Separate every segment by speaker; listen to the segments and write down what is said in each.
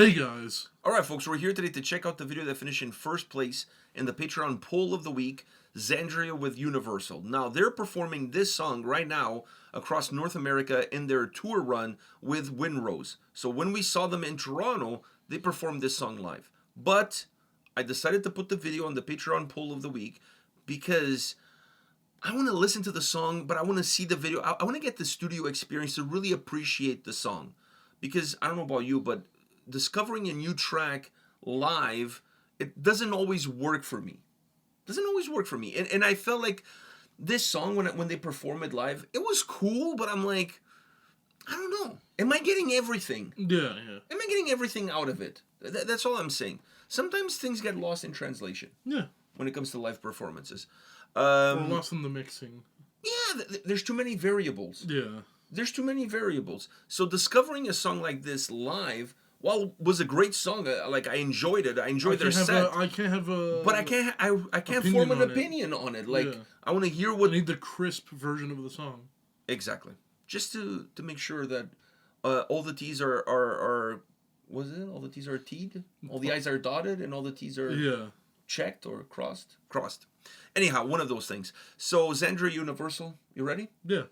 Speaker 1: Hey guys.
Speaker 2: Alright folks, we're here today to check out the video that finished in first place in the Patreon poll of the week, Xandria with Universal. Now, they're performing this song right now across North America in their tour run with Windrose. So when we saw them in Toronto, they performed this song live. But I decided to put the video on the Patreon poll of the week because I want to listen to the song, but I want to see the video. I want to get the studio experience to really appreciate the song. Because I don't know about you, but discovering a new track live, it doesn't always work for me. And I felt like this song, when they perform it live, it was cool, but I'm like, I don't know. Am I getting everything?
Speaker 1: Yeah.
Speaker 2: Am I getting everything out of it? That's all I'm saying. Sometimes things get lost in translation.
Speaker 1: Yeah.
Speaker 2: When it comes to live performances.
Speaker 1: Or lost in the mixing.
Speaker 2: Yeah, there's too many variables.
Speaker 1: Yeah.
Speaker 2: There's too many variables. So discovering a song like this live, while it was a great song, like I enjoyed it. I enjoyed their set.
Speaker 1: I can't
Speaker 2: form an opinion on it. Like, I want to hear what.
Speaker 1: I need the crisp version of the song.
Speaker 2: Exactly. Just to make sure that all the T's are was it? All the T's are T'd? All the I's are dotted and all the T's are checked or crossed? Crossed. Anyhow, one of those things. So, Xandria Universal, you ready?
Speaker 1: Yeah.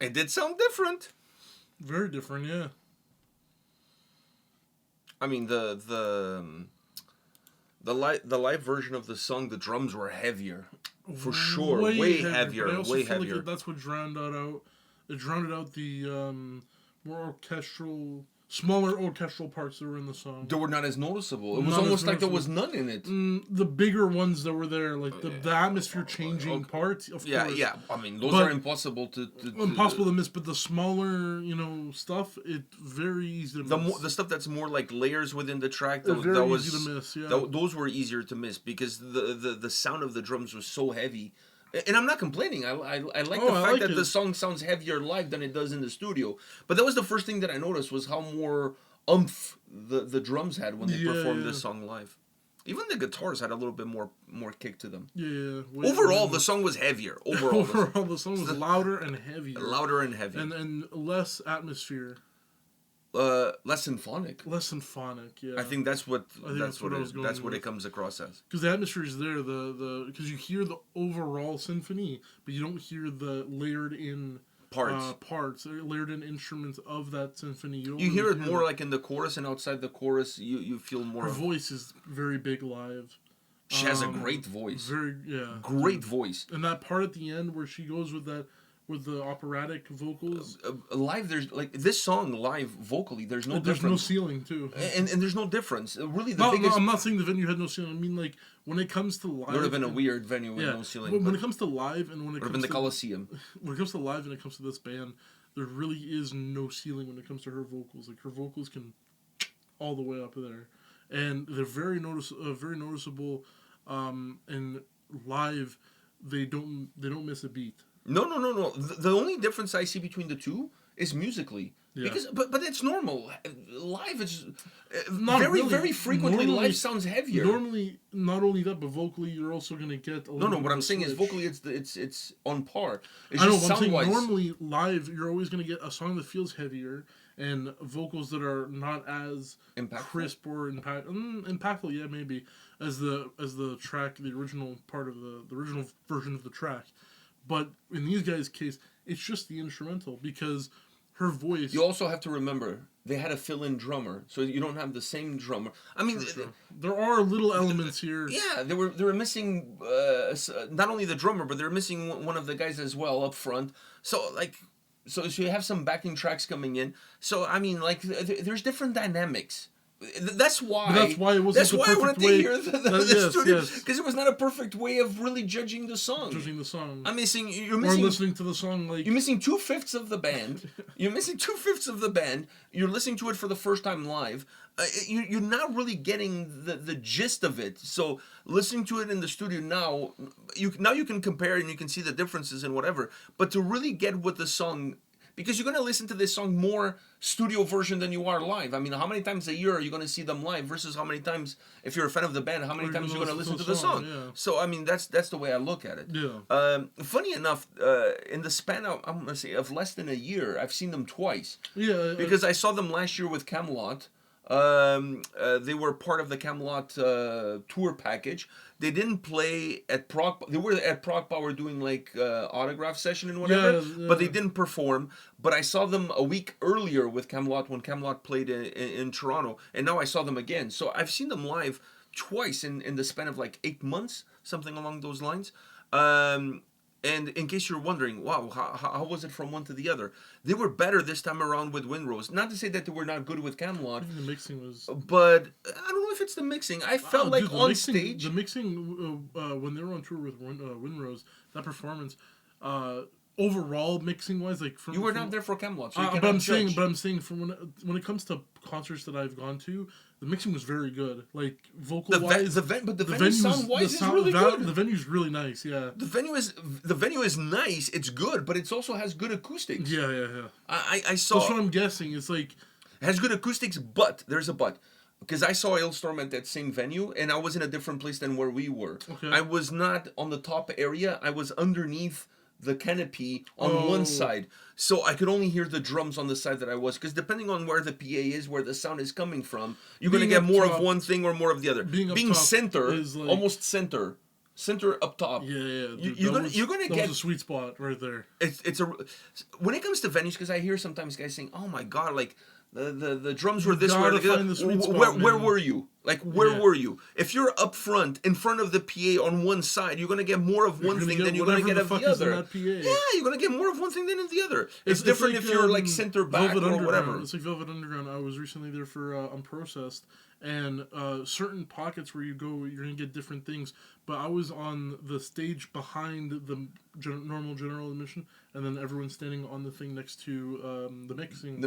Speaker 2: It did sound different.
Speaker 1: Very different, yeah.
Speaker 2: I mean, the live version of the song, the drums were heavier, for sure, way heavier,
Speaker 1: But I also
Speaker 2: way
Speaker 1: feel
Speaker 2: heavier.
Speaker 1: like that's what drowned out the more orchestral, smaller orchestral parts that were in the song.
Speaker 2: They were not as noticeable. It was
Speaker 1: Not as
Speaker 2: almost like there
Speaker 1: noticeable.
Speaker 2: was none in it.
Speaker 1: The bigger ones that were there, like the atmosphere changing parts, of
Speaker 2: Yeah,
Speaker 1: course.
Speaker 2: yeah. I mean, those
Speaker 1: But-
Speaker 2: are impossible to
Speaker 1: Impossible to miss, but the smaller, stuff, it's very easy to miss.
Speaker 2: the stuff that's more like layers within the track,
Speaker 1: They're very
Speaker 2: that was
Speaker 1: easy to miss, yeah.
Speaker 2: those were easier to miss because the sound of the drums was so heavy. And I'm not complaining. I like the fact that the song sounds heavier live than it does in the studio. But that was the first thing that I noticed was how more oomph the drums had when they performed this song live. Even the guitars had a little bit more kick to them.
Speaker 1: Yeah.
Speaker 2: Overall, the song was heavier.
Speaker 1: Overall, the song was louder and heavier.
Speaker 2: Louder and heavier.
Speaker 1: And less atmosphere.
Speaker 2: Less symphonic.
Speaker 1: Less symphonic, yeah.
Speaker 2: I think that's what
Speaker 1: that's
Speaker 2: it comes across as.
Speaker 1: Because the atmosphere is there, because you hear the overall symphony, but you don't hear the layered in parts, layered in instruments of that symphony.
Speaker 2: You hear it more like in the chorus, and outside the chorus, you feel more.
Speaker 1: Her voice is very big live.
Speaker 2: She has a great voice. Great voice.
Speaker 1: And that part at the end where she goes with the operatic vocals.
Speaker 2: Live, there's like this song live vocally. There's no difference.
Speaker 1: There's no ceiling too.
Speaker 2: And there's no difference. Really,
Speaker 1: No, I'm not saying the venue had no ceiling. I mean, like when it comes to live,
Speaker 2: it would have been a weird venue with no ceiling.
Speaker 1: When it comes to live, and when it comes
Speaker 2: to the Coliseum.
Speaker 1: When it comes to live, and it comes to this band, there really is no ceiling when it comes to her vocals. Like her vocals can all the way up there, and they're very noticeable. And live, they don't miss a beat.
Speaker 2: No. The only difference I see between the two is musically. Yeah. Because, but it's normal. Live is very frequently. Normally, live sounds heavier.
Speaker 1: Normally, not only that, but vocally, you're also gonna get.
Speaker 2: No. What I'm saying is vocally, it's on par. It's
Speaker 1: I know.
Speaker 2: Just
Speaker 1: I'm saying
Speaker 2: sound-wise.
Speaker 1: normally live, you're always gonna get a song that feels heavier and vocals that are not as crisp or impactful. Yeah, maybe as the track, the original part of the original version of the track. But in these guys' case, it's just the instrumental because her voice.
Speaker 2: You also have to remember they had a fill-in drummer, so you don't have the same drummer. I mean,
Speaker 1: there are little elements here.
Speaker 2: Yeah, they were missing not only the drummer, but they were missing one of the guys as well up front. So you have some backing tracks coming in. So I mean, like there's different dynamics. That's why.
Speaker 1: But that's why it wasn't the perfect way.
Speaker 2: I wanted to hear the studio,
Speaker 1: yes.
Speaker 2: Because it was not a perfect way of really judging the song. You're missing.
Speaker 1: Or listening to the song like.
Speaker 2: You're missing 2/5 of the band. You're missing 2/5 of the band. You're listening to it for the first time live. You're not really getting the gist of it. So listening to it in the studio now, you can compare and you can see the differences and whatever. But to really get what the song. Because you're going to listen to this song more studio version than you are live. I mean, how many times a year are you going to see them live versus how many times, if you're a fan of the band, how many times you're going to listen to the song?
Speaker 1: Yeah.
Speaker 2: So, I mean, that's the way I look at it.
Speaker 1: Yeah.
Speaker 2: Funny enough, in the span of, I'm going to say, of less than a year, I've seen them twice.
Speaker 1: Yeah.
Speaker 2: Because I saw them last year with Camelot. They were part of the Camelot tour package. They didn't play at Prague. They were at Prague Power doing like autograph session and whatever, but they didn't perform. But I saw them a week earlier with Camelot when Camelot played in Toronto, and now I saw them again. So I've seen them live twice in the span of like 8 months, something along those lines. And in case you're wondering, wow, how was it from one to the other? They were better this time around with Windrose. Not to say that they were not good with Camelot.
Speaker 1: I think the mixing was...
Speaker 2: But I don't know if it's the mixing. I felt like on stage...
Speaker 1: The mixing, when they were on tour with Windrose, that performance, overall mixing-wise, like...
Speaker 2: You were not there for Camelot, so you
Speaker 1: but I'm saying from when it comes to concerts that I've gone to, the mixing was very good. Like, vocal-wise...
Speaker 2: But the venue sound-wise is really good.
Speaker 1: The venue's really nice, yeah.
Speaker 2: The venue is nice, it's good, but it also has good acoustics.
Speaker 1: Yeah.
Speaker 2: I saw...
Speaker 1: That's what I'm guessing. It's like...
Speaker 2: It has good acoustics, but... There's a but. Because I saw Hailstorm at that same venue, and I was in a different place than where we were.
Speaker 1: Okay.
Speaker 2: I was not on the top area. I was underneath the canopy on one side. So I could only hear the drums on the side that I was. Because depending on where the PA is, where the sound is coming from, you're going to get more of one thing or more of the other. Being center, like, almost center, center up top.
Speaker 1: Yeah, yeah. Dude,
Speaker 2: You're gonna
Speaker 1: that
Speaker 2: get
Speaker 1: was a sweet spot right there.
Speaker 2: it's a when it comes to venues, because I hear sometimes guys saying, "Oh my god, like the drums were this way."
Speaker 1: gotta
Speaker 2: Like,
Speaker 1: find the sweet spot,
Speaker 2: where
Speaker 1: man.
Speaker 2: were you? Like where
Speaker 1: Yeah.
Speaker 2: were you? If you're up front in front of the PA on one side, you're gonna get more of one thing than you're gonna get of the other. Yeah, you're gonna get more of one thing than of the other. It's different
Speaker 1: like,
Speaker 2: if you're like center back
Speaker 1: Velvet
Speaker 2: or
Speaker 1: Underground.
Speaker 2: whatever.
Speaker 1: It's like Velvet Underground. I was recently there for Unprocessed, and certain pockets where you go, you're gonna get different things. But I was on the stage behind the normal general admission, and then everyone's standing on the thing next to the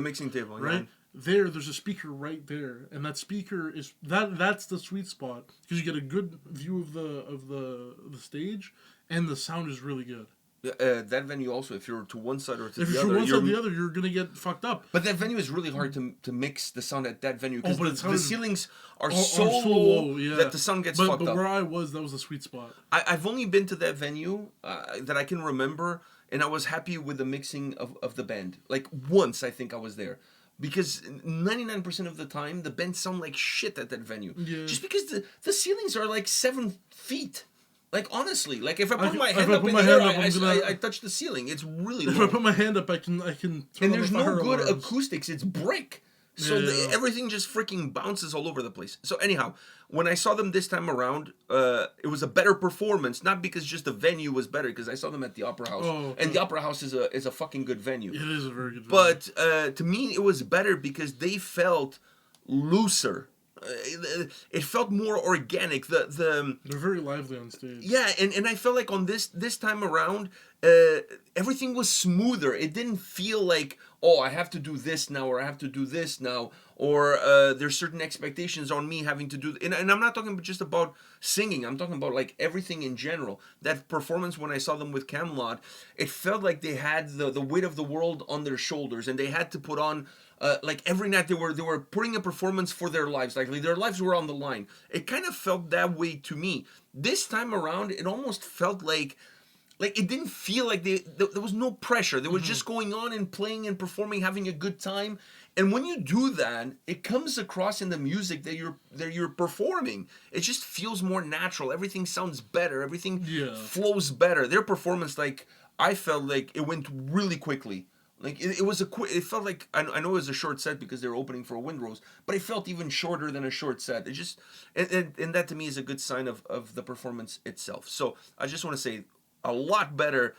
Speaker 2: mixing table,
Speaker 1: right?
Speaker 2: Yeah.
Speaker 1: There's a speaker right there, and that speaker is that's the sweet spot because you get a good view of the stage, and the sound is really good.
Speaker 2: That venue also, if you're to one side or to
Speaker 1: If
Speaker 2: the
Speaker 1: you're
Speaker 2: other,
Speaker 1: one side or the other, you're gonna get fucked up.
Speaker 2: But that venue is really hard to mix the sound at that venue because the ceilings are so
Speaker 1: low, yeah.
Speaker 2: that the sound gets fucked up.
Speaker 1: But where I was, that was a sweet spot.
Speaker 2: I've only been to that venue that I can remember, and I was happy with the mixing of the band. Like once, I think I was there. Because 99% of the time, the bands sound like shit at that venue.
Speaker 1: Yeah.
Speaker 2: Just because the ceilings are like 7 feet. Like, honestly. Like, if I put my hand up in the air, I touch the ceiling. It's really low.
Speaker 1: If I put my hand up, I can
Speaker 2: and there's no good acoustics. It's brick. So everything just freaking bounces all over the place. So anyhow, when I saw them this time around, it was a better performance. Not because just the venue was better, because I saw them at the Opera House, and the Opera House is a fucking good venue.
Speaker 1: It is a very good venue.
Speaker 2: But to me, it was better because they felt looser. It felt more organic. They're
Speaker 1: very lively on stage.
Speaker 2: Yeah, and I felt like on this time around, everything was smoother. It didn't feel like, oh, I have to do this now, or I have to do this now, or there's certain expectations on me having to do. And I'm not talking just about singing. I'm talking about like everything in general. That performance when I saw them with Camelot, it felt like they had the weight of the world on their shoulders, and they had to put on. Like every night they were putting a performance for their lives, like their lives were on the line. It kind of felt that way to me. This time around, it almost felt like it didn't feel like there was no pressure. They were just going on and playing and performing, having a good time. And when you do that, it comes across in the music that you're performing. It just feels more natural. Everything sounds better. Everything flows better. Their performance, like I felt like it went really quickly. Like it was it felt like I know it was a short set because they were opening for a Windrose, but it felt even shorter than a short set. It just and that to me is a good sign of the performance itself. So I just want to say a lot better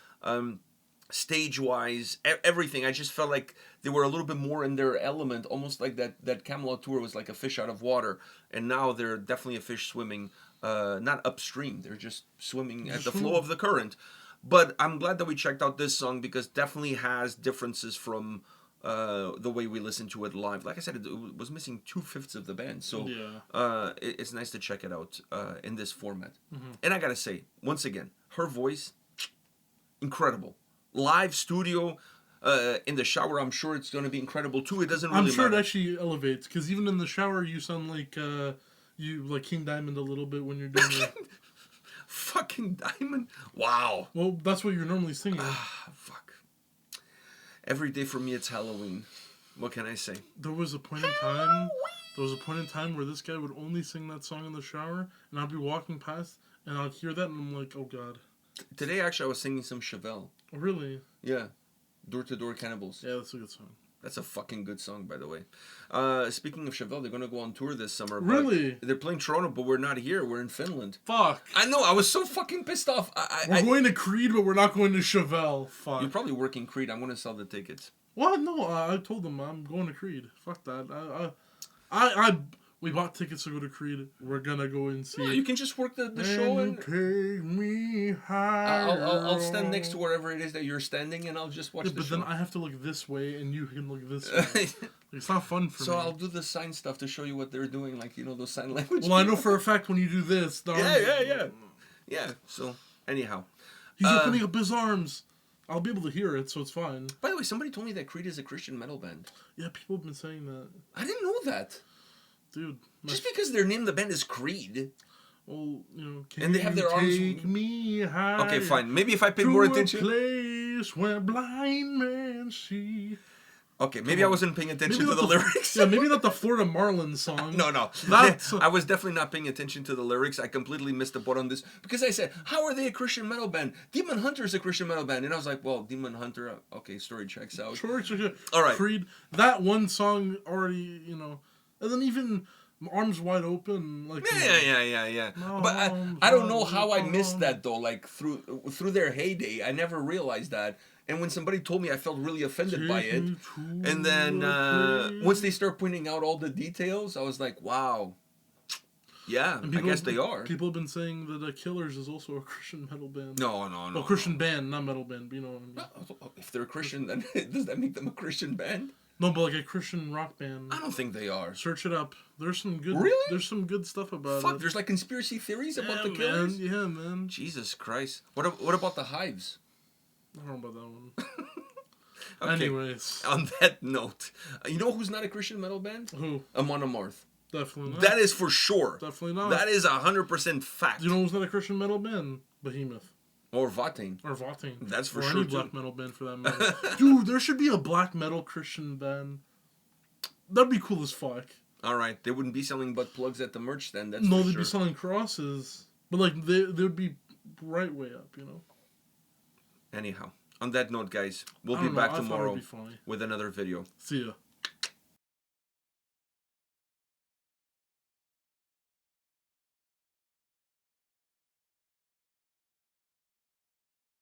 Speaker 2: stage wise, everything. I just felt like they were a little bit more in their element, almost like that Camelot tour was like a fish out of water, and now they're definitely a fish swimming not upstream. They're just swimming at the flow of the current. But I'm glad that we checked out this song because definitely has differences from the way we listened to it live. Like I said, it was missing 2/5 of the band. So it's nice to check it out in this format. And I gotta say, once again, her voice, incredible. Live studio, in the shower, I'm sure it's going to be incredible too. It doesn't really matter.
Speaker 1: I'm sure it actually elevates because even in the shower, you sound like you like King Diamond a little bit when you're doing it.
Speaker 2: Fucking Diamond? Wow.
Speaker 1: Well, that's what you're normally singing.
Speaker 2: Fuck. Every day for me, it's Halloween. What can I say?
Speaker 1: There was a point in time. There was a point in time where this guy would only sing that song in the shower, and I'd be walking past, and I'd hear that, and I'm like, oh god.
Speaker 2: Today, actually, I was singing some Chevelle.
Speaker 1: Oh, really?
Speaker 2: Yeah. Door to Door Cannibals.
Speaker 1: Yeah, that's a good song.
Speaker 2: That's a fucking good song, by the way. Speaking of Chevelle, they're going to go on tour this summer.
Speaker 1: Really?
Speaker 2: They're playing Toronto, but we're not here. We're in Finland.
Speaker 1: Fuck.
Speaker 2: I know. I was so fucking pissed off.
Speaker 1: We're going to Creed, but we're not going to Chevelle. Fuck.
Speaker 2: You're probably working Creed. I'm going to sell the tickets.
Speaker 1: What? No, I told them I'm going to Creed. Fuck that. We bought tickets to go to Creed. We're gonna go and see.
Speaker 2: No, you can just work the show and
Speaker 1: take me higher.
Speaker 2: I'll stand next to wherever it is that you're standing, and I'll just watch the show.
Speaker 1: But then I have to look this way, and you can look this way. It's not fun for me.
Speaker 2: So I'll do the sign stuff to show you what they're doing, like those sign language.
Speaker 1: Well, I know for a fact when you do this.
Speaker 2: Yeah. So anyhow,
Speaker 1: he's opening up his arms. I'll be able to hear it, so it's fine.
Speaker 2: By the way, somebody told me that Creed is a Christian metal band.
Speaker 1: Yeah, people have been saying that.
Speaker 2: I didn't know that.
Speaker 1: Dude.
Speaker 2: Just because their name, the band, is Creed.
Speaker 1: Well,
Speaker 2: and they have their arms.
Speaker 1: Take me higher.
Speaker 2: Okay, fine. Maybe if I paid more attention.
Speaker 1: To a place where blind men see.
Speaker 2: Okay, maybe I wasn't paying attention to the lyrics.
Speaker 1: Yeah, maybe not the Florida Marlins song.
Speaker 2: No. I was definitely not paying attention to the lyrics. I completely missed the boat on this because I said, "How are they a Christian metal band? Demon Hunter is a Christian metal band," and I was like, "Well, Demon Hunter, okay, story checks out."
Speaker 1: Sure.
Speaker 2: All right.
Speaker 1: Creed, that one song already, and then even Arms Wide Open, like
Speaker 2: Yeah. But I don't know how I missed that though. Like through their heyday, I never realized that. And when somebody told me, I felt really offended by it. And then once they start pointing out all the details, I was like, wow. Yeah, I guess they are.
Speaker 1: People have been saying that the Killers is also a Christian metal band.
Speaker 2: No.
Speaker 1: Well, Christian band, not metal band. But you know what I mean.
Speaker 2: If they're a Christian, then does that make them a Christian band?
Speaker 1: No, but like a Christian rock band.
Speaker 2: I don't think they are.
Speaker 1: Search it up. There's some good.
Speaker 2: Really?
Speaker 1: There's some good stuff about it.
Speaker 2: There's like conspiracy theories about the Killers.
Speaker 1: Yeah, man.
Speaker 2: Jesus Christ. What about the Hives?
Speaker 1: I don't know about that one.
Speaker 2: Okay.
Speaker 1: Anyways.
Speaker 2: On that note, you know who's not a Christian metal band?
Speaker 1: Who?
Speaker 2: Amon Amarth.
Speaker 1: Definitely not.
Speaker 2: That is for sure.
Speaker 1: Definitely not.
Speaker 2: That is 100% fact.
Speaker 1: You know who's not a Christian metal band? Behemoth.
Speaker 2: Or Vatain.
Speaker 1: That's
Speaker 2: for
Speaker 1: sure. Or
Speaker 2: sure
Speaker 1: any black metal band for that matter. Dude, there should be a black metal Christian band. That'd be cool as fuck.
Speaker 2: All right, they wouldn't be selling butt plugs at the merch stand. That's
Speaker 1: no,
Speaker 2: for
Speaker 1: they'd
Speaker 2: sure.
Speaker 1: be selling crosses, but like they would be right way up,
Speaker 2: Anyhow, on that note, guys, we'll be back tomorrow with another video.
Speaker 1: See ya.